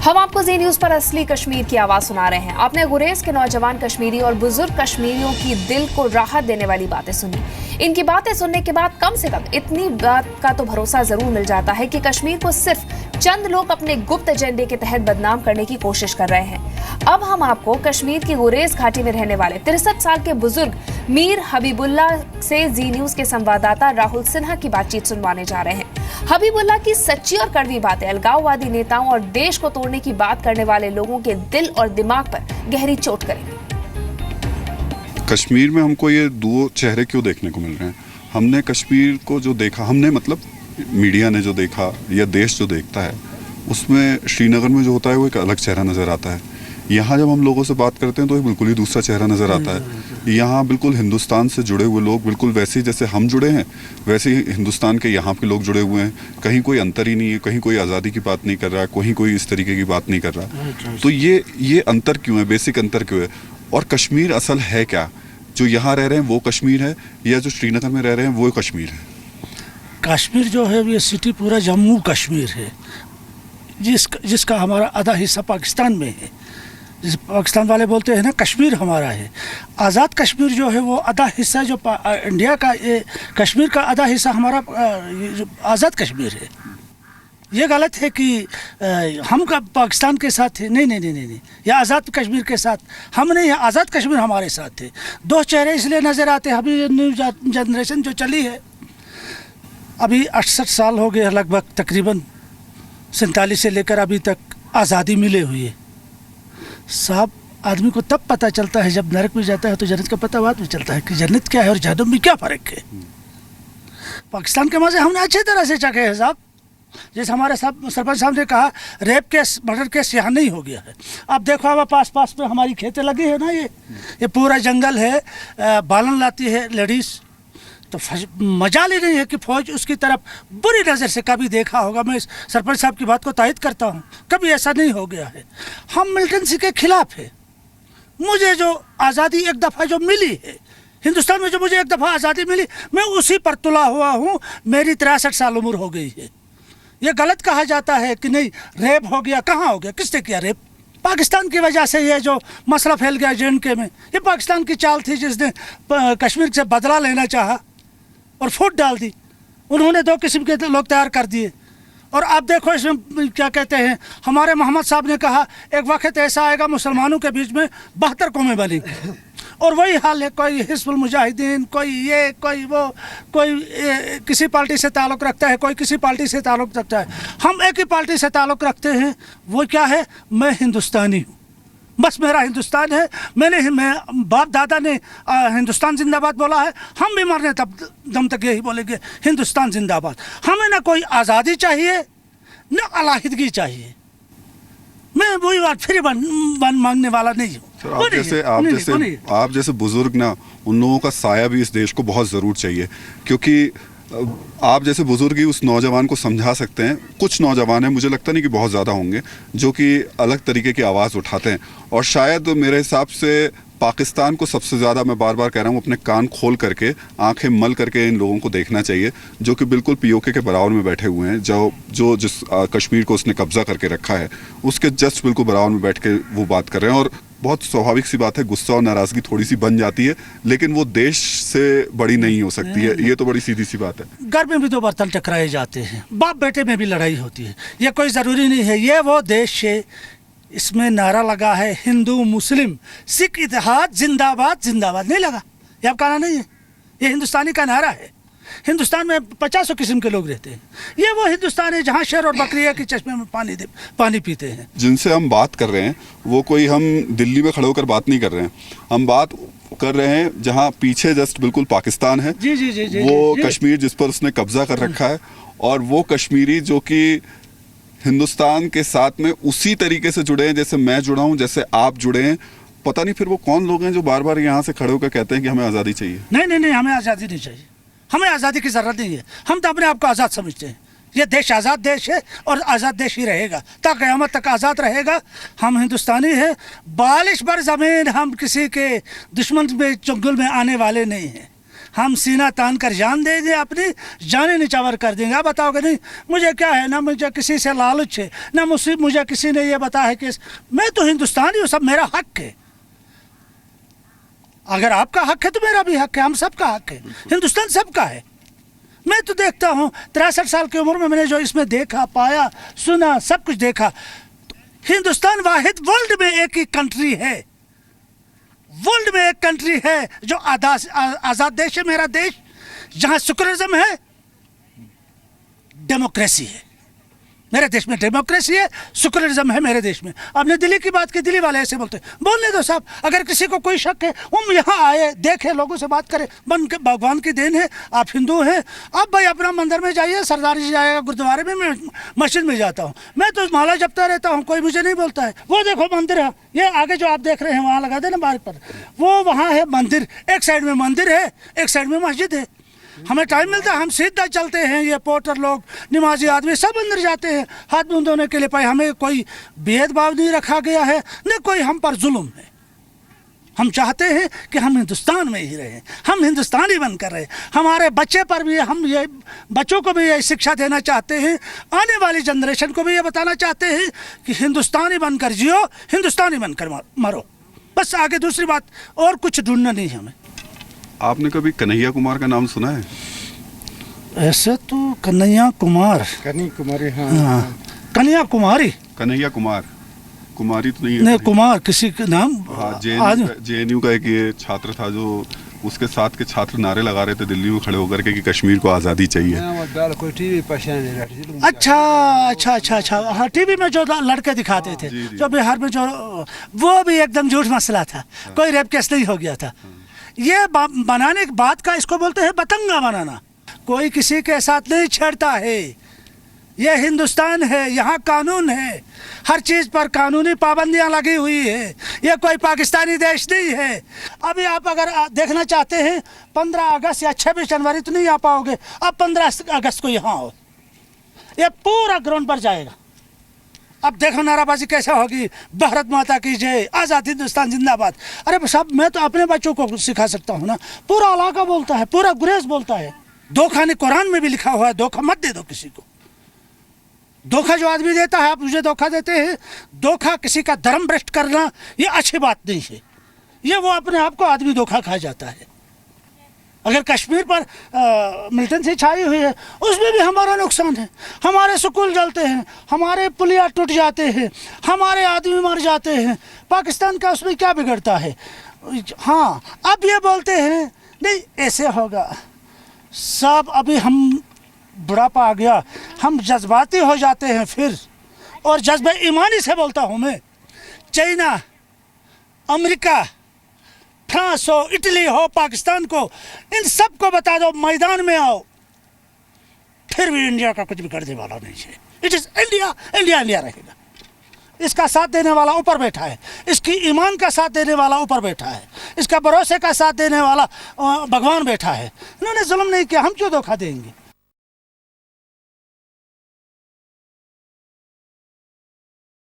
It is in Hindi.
हम आपको जी न्यूज पर असली कश्मीर की आवाज सुना रहे हैं। आपने गुरेज के नौजवान कश्मीरी और बुजुर्ग कश्मीरियों की दिल को राहत देने वाली बातें सुनी। इनकी बातें सुनने के बाद कम से कम इतनी बात का तो भरोसा जरूर मिल जाता है कि कश्मीर को सिर्फ चंद लोग अपने गुप्त एजेंडे के तहत बदनाम करने की कोशिश कर रहे हैं। अब हम आपको कश्मीर की गुरेज घाटी में रहने वाले 63 साल के बुजुर्ग मीर हबीबुल्ला से जी न्यूज के संवाददाता राहुल सिन्हा की बातचीत सुनवाने जा रहे हैं। हबीबुल्ला की सच्ची और कड़वी बातें अलगाववादी नेताओं और देश को तोड़ने की बात करने वाले लोगों के दिल और दिमाग पर गहरी चोट करेंगे। कश्मीर में हमको ये दो चेहरे क्यों देखने को मिल रहे हैं? हमने कश्मीर को जो देखा, हमने मतलब मीडिया ने जो देखा या देश जो देखता है, उसमें श्रीनगर में जो होता है वो एक अलग चेहरा नज़र आता है। यहाँ जब हम लोगों से बात करते हैं तो एक बिल्कुल ही दूसरा चेहरा नज़र आता है। यहाँ बिल्कुल हिंदुस्तान से जुड़े हुए लोग, बिल्कुल वैसे ही जैसे हम जुड़े हैं वैसे ही हिंदुस्तान के यहाँ के लोग जुड़े हुए हैं। कहीं कोई अंतर ही नहीं है, कहीं कोई आज़ादी की बात नहीं कर रहा, कहीं कोई इस तरीके की बात नहीं कर रहा। तो ये अंतर क्यों है? बेसिक अंतर क्यों है? और कश्मीर असल है क्या? जो यहाँ रह रहे हैं वो कश्मीर है या जो श्रीनगर में रह रहे हैं वो कश्मीर है? कश्मीर जो है ये सिटी पूरा जम्मू कश्मीर है, जिसका हमारा आधा हिस्सा पाकिस्तान में है। जिस पाकिस्तान वाले बोलते हैं ना कश्मीर हमारा है। आज़ाद कश्मीर जो है वो आधा हिस्सा, जो इंडिया का ये कश्मीर का आधा हिस्सा हमारा आज़ाद कश्मीर है। ये गलत है कि हम का पाकिस्तान के साथ थे। नहीं, या आज़ाद कश्मीर के साथ हम नहीं है, आज़ाद कश्मीर हमारे साथ थे। दो चेहरे इसलिए नज़र आते हैं। अभी न्यू जनरेशन जो चली है, अभी 68 साल हो गए लगभग, तकरीबन 47 से लेकर अभी तक आज़ादी मिले हुई है। साहब, आदमी को तब पता चलता है जब नरक में जाता है तो जन्नत का पता बाद में चलता है कि जन्नत क्या है और जहन्नम में क्या फ़र्क है। पाकिस्तान के मज़े हमने अच्छी तरह से चखे हैं साहब। जैसे हमारे सरपंच साहब ने कहा, रेप केस, मर्डर केस यहाँ नहीं हो गया है। अब देखो, अब पास में हमारी खेतें लगी है ना, ये पूरा जंगल है, बालन लाती है लेडीज़, तो मजाल ही नहीं है कि फौज उसकी तरफ बुरी नज़र से कभी देखा होगा। मैं सरपंच साहब की बात को तायद करता हूँ, कभी ऐसा नहीं हो गया है। हम मिलिटेंसी के खिलाफ है। मुझे जो आज़ादी एक दफ़ा जो मिली है हिंदुस्तान में, जो मुझे एक दफ़ा आज़ादी मिली, मैं उसी पर तुला हुआ हूँ। मेरी 63 साल उम्र हो गई है। ये गलत कहा जाता है कि नहीं रेप हो गया। कहाँ हो गया? किसने किया रेप? पाकिस्तान की वजह से ये जो मसला फैल गया J&K में, ये पाकिस्तान की चाल थी, जिसने कश्मीर से बदला लेना चाहा और फूट डाल दी। उन्होंने 2 किस्म के लोग तैयार कर दिए। और आप देखो इसमें क्या कहते हैं, हमारे मोहम्मद साहब ने कहा एक वक्त ऐसा आएगा मुसलमानों के बीच में 72 कौमें बनेंगी। और वही हाल है। कोई हिज़्बुल मुजाहिदीन, कोई ये, कोई वो, कोई किसी पार्टी से ताल्लुक़ रखता है, कोई किसी पार्टी से ताल्लुक़ रखता है। हम एक ही पार्टी से ताल्लुक़ रखते हैं। वो क्या है? मैं हिंदुस्तानी हूँ, बस मेरा हिंदुस्तान है। मैं बाप दादा ने हिंदुस्तान जिंदाबाद बोला है, हम भी मरने तब दम तक यही बोलेंगे, हिंदुस्तान जिंदाबाद। हमें ना कोई आज़ादी चाहिए न अलहदगी चाहिए। मैं वही बात फिर मांगने वाला नहीं हूँ। आप जैसे बुजुर्ग ना, उन लोगों का साया भी इस देश को बहुत ज़रूर चाहिए, क्योंकि आप जैसे बुजुर्ग ही उस नौजवान को समझा सकते हैं। कुछ नौजवान हैं, मुझे लगता नहीं कि बहुत ज़्यादा होंगे, जो कि अलग तरीके की आवाज़ उठाते हैं। और शायद मेरे हिसाब से पाकिस्तान को सबसे ज़्यादा, मैं बार बार कह रहा हूँ, अपने कान खोल करके, आंखें मल करके इन लोगों को देखना चाहिए, जो कि बिल्कुल POK के बराबर में बैठे हुए हैं। जो जिस कश्मीर को उसने कब्जा करके रखा है, उसके जस्ट बिल्कुल बराबर में बैठ के वो बात कर रहे हैं। और बहुत स्वाभाविक सी बात है, गुस्सा और नाराज़गी थोड़ी सी बन जाती है, लेकिन वो देश से बड़ी नहीं हो सकती है। ये तो बड़ी सीधी सी बात है। घर में भी 2 बर्तन टकराए जाते हैं, बाप बेटे में भी लड़ाई होती है। ये कोई ज़रूरी नहीं है। ये वो देश है, इसमें नारा लगा है हिंदू मुस्लिम सिख इतिहाद जिंदाबाद जिंदाबाद। नहीं लगा, ये अब कहना नहीं है, ये हिंदुस्तानी का नारा है। हिंदुस्तान में 50 किस्म के लोग रहते हैं। ये वो हिंदुस्तान है जहाँ शेर और बकरिया के चश्मे में पानी पीते हैं। जिनसे हम बात कर रहे हैं वो कोई, हम दिल्ली में खड़े होकर बात नहीं कर रहे हैं। हम बात कर रहे हैं जहाँ पीछे जस्ट बिल्कुल पाकिस्तान है। जी, वो कश्मीर जिस पर उसने कब्जा कर रखा है, और वो कश्मीरी जो कि हिंदुस्तान के साथ में उसी तरीके से जुड़े हैं जैसे मैं जुड़ा हूँ, जैसे आप जुड़े हैं। पता नहीं फिर वो कौन लोग हैं जो बार बार यहाँ से खड़े होकर कहते हैं कि हमें आज़ादी चाहिए। नहीं, हमें आज़ादी नहीं चाहिए। हमें आज़ादी की ज़रूरत नहीं है। हम तो अपने आप को आज़ाद समझते हैं। ये देश आज़ाद देश है और आज़ाद देश ही रहेगा, ता क़यामत तक आज़ाद रहेगा। हम हिंदुस्तानी हैं। 42 बर ज़मीन हम किसी के दुश्मन में चुंगल में आने वाले नहीं हैं। हम सीना तान कर जान देंगे, अपनी जाने निछावर कर देंगे। आप बताओगे नहीं मुझे क्या है, ना मुझे किसी से लालच है, ना मुझे किसी ने ये बताया है कि मैं तो हिंदुस्तानी हूँ, सब मेरा हक है। अगर आपका हक है तो मेरा भी हक है, हम सबका हक है, हिंदुस्तान सबका है। मैं तो देखता हूँ 63 साल की उम्र में मैंने जो इसमें देखा, पाया, सुना, सब कुछ देखा। हिंदुस्तान वाहिद वर्ल्ड में एक ही कंट्री है, वर्ल्ड में एक कंट्री है जो आज़ाद देश है, मेरा देश, जहाँ सेकुलरिज्म है, डेमोक्रेसी है। मेरे देश में डेमोक्रेसी है, सेकुलरिज्म है मेरे देश में। आपने दिल्ली की बात की, दिल्ली वाले ऐसे बोलते हैं, बोलने दो साहब। अगर किसी को कोई शक है, हम यहाँ आए, देखे, लोगों से बात करें, भगवान की देन है, आप हिंदू हैं, आप भाई अपना मंदिर में जाइए, सरदार जी जाएगा गुरुद्वारे में, मैं मस्जिद में जाता हूँ, मैं तो माला जपता रहता हूँ, कोई मुझे नहीं बोलता है। वो देखो मंदिर है, ये आगे जो आप देख रहे हैं वहाँ लगा देना बाहर पर, वो वहाँ है मंदिर, एक साइड में मंदिर है, एक साइड में मस्जिद है। हमें टाइम मिलता है, हम सीधा चलते हैं, ये पोर्टर लोग, नमाजी आदमी सब अंदर जाते हैं हाथ मुंह धोने के लिए। भाई हमें कोई भेदभाव नहीं रखा गया है, न कोई हम पर जुल्म है। हम चाहते हैं कि हम हिंदुस्तान में ही रहें, हम हिंदुस्तानी बनकर रहे। हमारे बच्चे पर भी हम ये, बच्चों को भी ये शिक्षा देना चाहते हैं, आने वाली जनरेशन को भी ये बताना चाहते हैं कि हिंदुस्तानी बनकर जियो, हिंदुस्तानी बनकर मरो, बस। आगे दूसरी बात और कुछ ढूंढना नहीं है हमें। आपने कभी कन्हैया कुमार का नाम सुना है? ऐसे तो कन्हैया कुमार, कुमारी, हाँ, कन्हैया कुमारी, कन्हैया कुमार, कुमारी तो नहीं है। नहीं, कुमार किसी का नाम। हाँ, जेएनयू का एक ये छात्र था जो उसके साथ के छात्र नारे लगा रहे थे दिल्ली में खड़े होकर के कि कश्मीर को आज़ादी चाहिए। अच्छा अच्छा अच्छा अच्छा, हाँ, टीवी में जो लड़के दिखाते थे, जो बिहार में जो, वो भी एकदम झूठ मसला था, कोई रेप केस नहीं हो गया था। ये बनाने के बाद का इसको बोलते हैं बतंगा बनाना। कोई किसी के साथ नहीं छेड़ता है, ये हिंदुस्तान है, यहाँ कानून है, हर चीज़ पर कानूनी पाबंदियाँ लगी हुई है, ये कोई पाकिस्तानी देश नहीं है। अभी आप अगर देखना चाहते हैं 15 अगस्त या 26 जनवरी तो नहीं आ पाओगे, अब 15 अगस्त को यहाँ हो, ये पूरा ग्राउंड पर जाएगा। अब देखो नाराबाजी कैसे होगी, भारत माता की जय, आज़ाद हिंदुस्तान जिंदाबाद। अरे साहब, मैं तो अपने बच्चों को सिखा सकता हूँ ना, पूरा इलाका बोलता है, पूरा गुरेज बोलता है। धोखा ने कुरान में भी लिखा हुआ है, धोखा मत दे दो किसी को। धोखा जो आदमी देता है, आप मुझे धोखा देते हैं, धोखा किसी का धर्म भ्रष्ट करना ये अच्छी बात नहीं है, ये वो अपने आप को आदमी धोखा खा जाता है। अगर कश्मीर पर मिलिटेंसी छाई हुई है, उसमें भी हमारा नुकसान है, हमारे स्कूल जलते हैं, हमारे पुलिया टूट जाते हैं, हमारे आदमी मर जाते हैं, पाकिस्तान का उसमें क्या बिगड़ता है? हाँ, अब ये बोलते हैं नहीं ऐसे होगा, सब अभी हम बुढ़ापा आ गया, हम जज्बाती हो जाते हैं फिर, और जज्बे ईमानी से बोलता हूँ मैं। चाइना, अमेरिका, फ्रांस हो, इटली हो, पाकिस्तान को, इन सब को बता दो मैदान में आओ, फिर भी इंडिया का कुछ बिगड़ने वाला नहीं है। It is India, India India रहेगा। इसका साथ देने वाला ऊपर बैठा है, इसकी ईमान का साथ देने वाला ऊपर बैठा है, इसका भरोसे का साथ देने वाला भगवान बैठा है। इन्होंने जुल्म नहीं किया, हम क्यों धोखा देंगे?